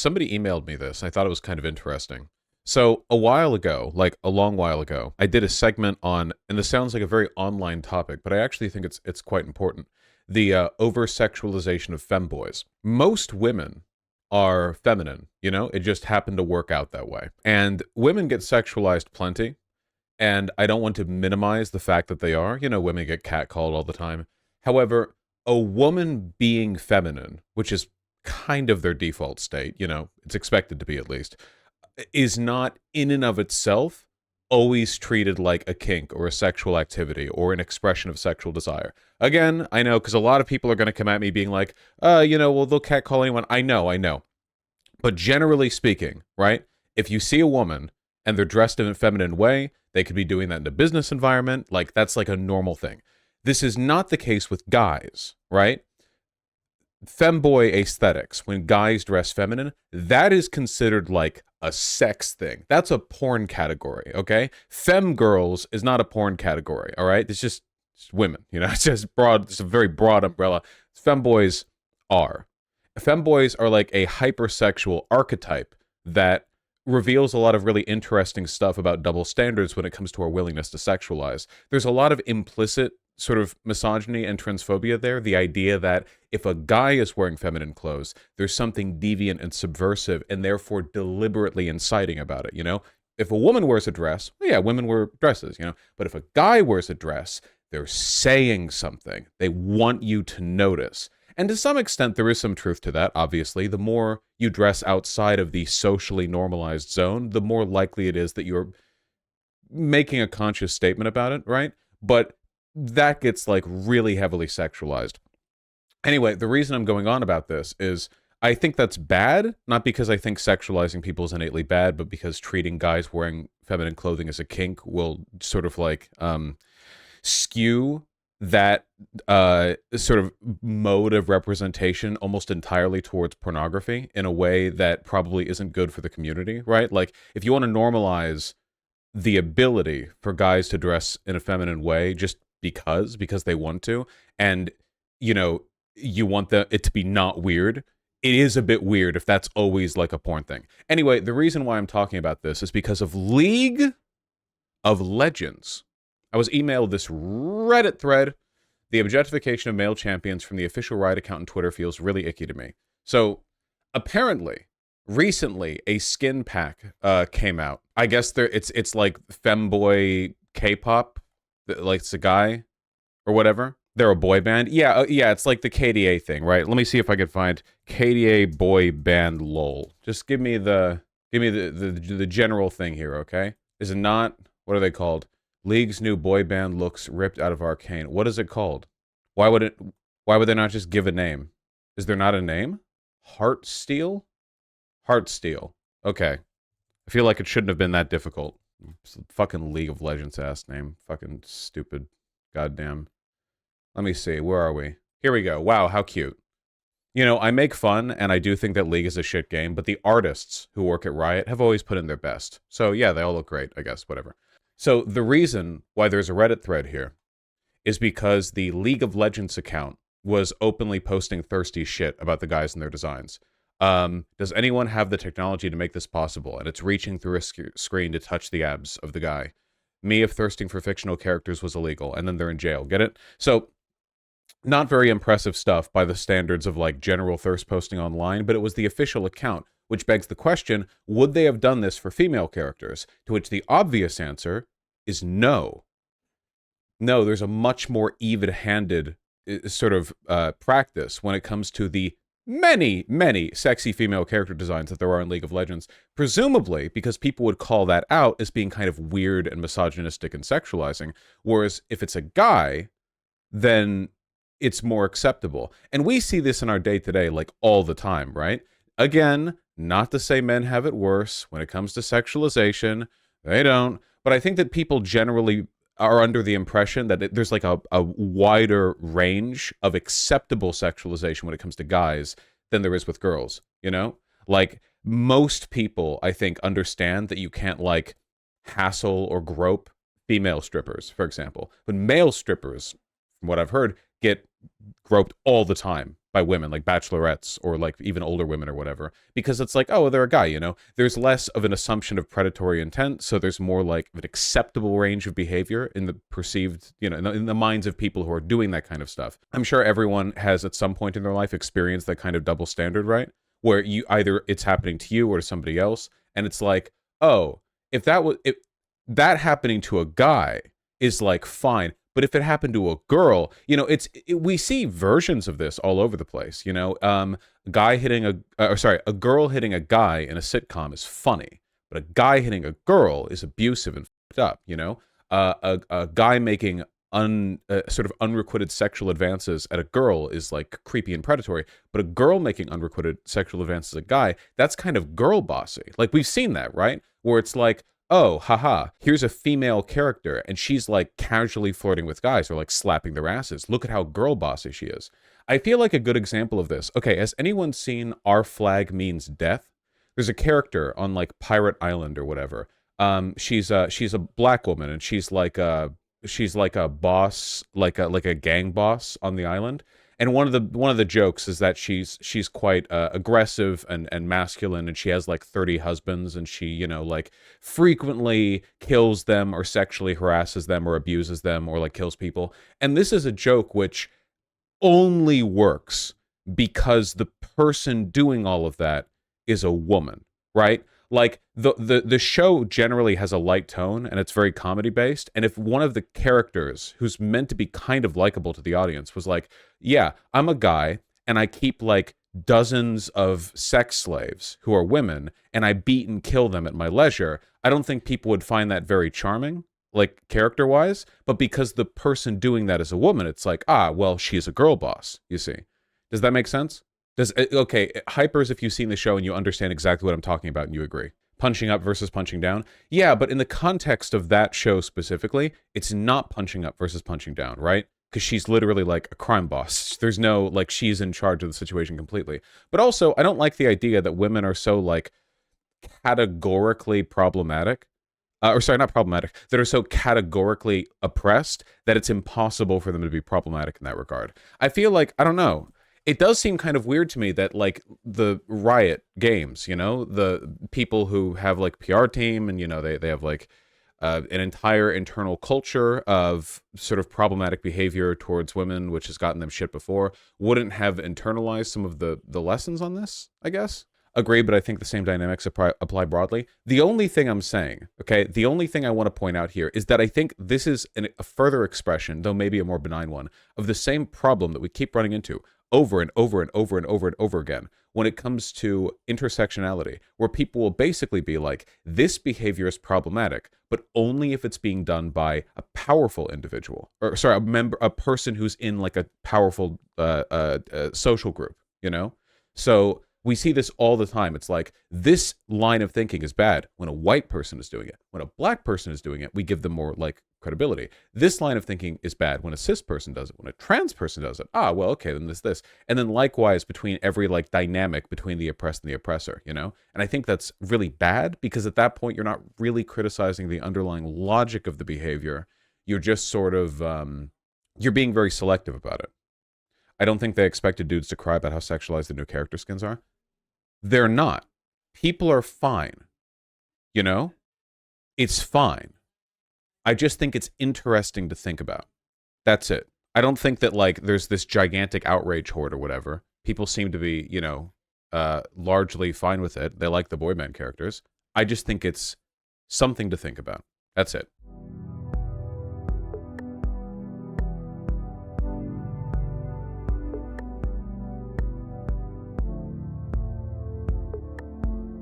somebody emailed me this. I thought it was kind of interesting. So a while ago, like a long while ago, I did a segment on, and this sounds like a very online topic, but I actually think it's quite important. The over sexualization of femboys. Most women are feminine, you know, it just happened to work out that way. And women get sexualized plenty, and I don't want to minimize the fact that they are. You know, women get catcalled all the time. However, a woman being feminine, which is kind of their default state, you know, it's expected to be at least, is not in and of itself always treated like a kink or a sexual activity or an expression of sexual desire. Again, I know because a lot of people are going to come at me being like, well, they'll catcall anyone. I know. But generally speaking, right, if you see a woman and they're dressed in a feminine way, they could be doing that in a business environment. Like, that's like a normal thing. This is not the case with guys, right? Femboy aesthetics, when guys dress feminine, that is considered like a sex thing. That's a porn category, okay? Fem girls is not a porn category, all right? It's just women, you know? It's just broad, it's a very broad umbrella. Femboys are. Femboys are like a hypersexual archetype that reveals a lot of really interesting stuff about double standards when it comes to our willingness to sexualize. There's a lot of implicit sort of misogyny and transphobia there. The idea that if a guy is wearing feminine clothes, there's something deviant and subversive and therefore deliberately inciting about it, you know? If a woman wears a dress, well, yeah, women wear dresses, you know? But if a guy wears a dress, they're saying something. They want you to notice. And to some extent, there is some truth to that, obviously. The more you dress outside of the socially normalized zone, the more likely it is that you're making a conscious statement about it, right? But that gets like really heavily sexualized. Anyway, the reason I'm going on about this is I think that's bad, not because I think sexualizing people is innately bad, but because treating guys wearing feminine clothing as a kink will sort of like skew that sort of mode of representation almost entirely towards pornography in a way that probably isn't good for the community, right? Like, if you want to normalize the ability for guys to dress in a feminine way just because they want to, and you know, you want it to be not weird, it is a bit weird if that's always like a porn thing. Anyway, the reason why I'm talking about this is because of League of Legends. I was emailed this Reddit thread. The objectification of male champions from the official Riot account on Twitter feels really icky to me. So apparently recently a skin pack came out. I guess it's like femboy K-pop, like it's a guy or whatever. They're a boy band. Yeah, it's like the KDA thing, right? Let me see if I can find KDA boy band lol. Just give me the general thing here, okay? Is it not, what are they called? League's new boy band looks ripped out of Arcane. What is it called? Why would they not just give a name? Is there not a name? Heartsteel? Heartsteel. Okay. I feel like it shouldn't have been that difficult. It's a fucking League of Legends ass name. Fucking stupid. Goddamn. Let me see. Where are we? Here we go. Wow, how cute. You know, I make fun, and I do think that League is a shit game, but the artists who work at Riot have always put in their best. So yeah, they all look great, I guess, whatever. So the reason why there's a Reddit thread here is because the League of Legends account was openly posting thirsty shit about the guys and their designs. Does anyone have the technology to make this possible? And it's reaching through a screen to touch the abs of the guy. Me, if thirsting for fictional characters was illegal, and then they're in jail. Get it? So, not very impressive stuff by the standards of like general thirst posting online, but it was the official account, which begs the question, would they have done this for female characters? To which the obvious answer is no. No, there's a much more even-handed sort of practice when it comes to the many, many sexy female character designs that there are in League of Legends, presumably because people would call that out as being kind of weird and misogynistic and sexualizing, whereas if it's a guy, then it's more acceptable. And we see this in our day-to-day like all the time, right? Again, not to say men have it worse when it comes to sexualization. They don't. But I think that people generally are under the impression that there's like a wider range of acceptable sexualization when it comes to guys than there is with girls, you know? Like, most people, I think, understand that you can't, like, hassle or grope female strippers, for example. But male strippers, from what I've heard, get groped all the time by women, like bachelorettes or like even older women or whatever, because it's like, oh, they're a guy, you know? There's less of an assumption of predatory intent, so there's more like an acceptable range of behavior in the perceived, you know, in the minds of people who are doing that kind of stuff. I'm sure everyone has at some point in their life experienced that kind of double standard, right? Where you either it's happening to you or to somebody else, and it's like, oh, if that happening to a guy is like fine, but if it happened to a girl, you know, we see versions of this all over the place. You know, a girl hitting a guy in a sitcom is funny, but a guy hitting a girl is abusive and fucked up. You know, a guy making sort of unrequited sexual advances at a girl is like creepy and predatory, but a girl making unrequited sexual advances at a guy, that's kind of girl bossy. Like we've seen that, right? Where it's like, oh, haha, here's a female character, and she's like casually flirting with guys or like slapping their asses. Look at how girl bossy she is. I feel like a good example of this. Okay, has anyone seen Our Flag Means Death? There's a character on like Pirate Island or whatever. She's a black woman, and she's like a boss, like a gang boss on the island. And one of the jokes is that she's quite aggressive and masculine, and she has like 30 husbands, and she, you know, like frequently kills them or sexually harasses them or abuses them or like kills people. And this is a joke which only works because the person doing all of that is a woman, right? Like the show generally has a light tone and it's very comedy based. And if one of the characters who's meant to be kind of likable to the audience was like, yeah, I'm a guy and I keep like dozens of sex slaves who are women and I beat and kill them at my leisure, I don't think people would find that very charming, like character wise. But because the person doing that is a woman, it's like, ah, well, she's a girl boss, you see. Does that make sense? Okay, hypers, if you've seen the show and you understand exactly what I'm talking about and you agree. Punching up versus punching down. Yeah, but in the context of that show specifically, it's not punching up versus punching down, right? Because she's literally like a crime boss. There's no, like, she's in charge of the situation completely. But also, I don't like the idea that women are so, like, categorically problematic. Or sorry, not problematic, that are so categorically oppressed that it's impossible for them to be problematic in that regard. I feel like, I don't know, it does seem kind of weird to me that like the Riot Games, you know, the people who have like PR team and, you know, they have like an entire internal culture of sort of problematic behavior towards women, which has gotten them shit before, wouldn't have internalized some of the lessons on this, I guess. Agree, but I think the same dynamics apply broadly. The only thing I'm saying, okay, the only thing I want to point out here is that I think this is a further expression, though maybe a more benign one, of the same problem that we keep running into over and over and over and over and over again when it comes to intersectionality, where people will basically be like, this behavior is problematic, but only if it's being done by a powerful individual, or sorry, a person who's in like a powerful social group, you know? So we see this all the time. It's like, this line of thinking is bad when a white person is doing it. When a black person is doing it, we give them more like credibility. This line of thinking is bad when a cis person does it. When a trans person does it, ah, well, okay, then this. And then likewise between every like dynamic between the oppressed and the oppressor, you know? And I think that's really bad because at that point, you're not really criticizing the underlying logic of the behavior. You're just sort of, you're being very selective about it. I don't think they expected dudes to cry about how sexualized the new character skins are. They're not. People are fine. You know? It's fine. I just think it's interesting to think about. That's it. I don't think that, like, there's this gigantic outrage horde or whatever. People seem to be, you know, largely fine with it. They like the boy band characters. I just think it's something to think about. That's it.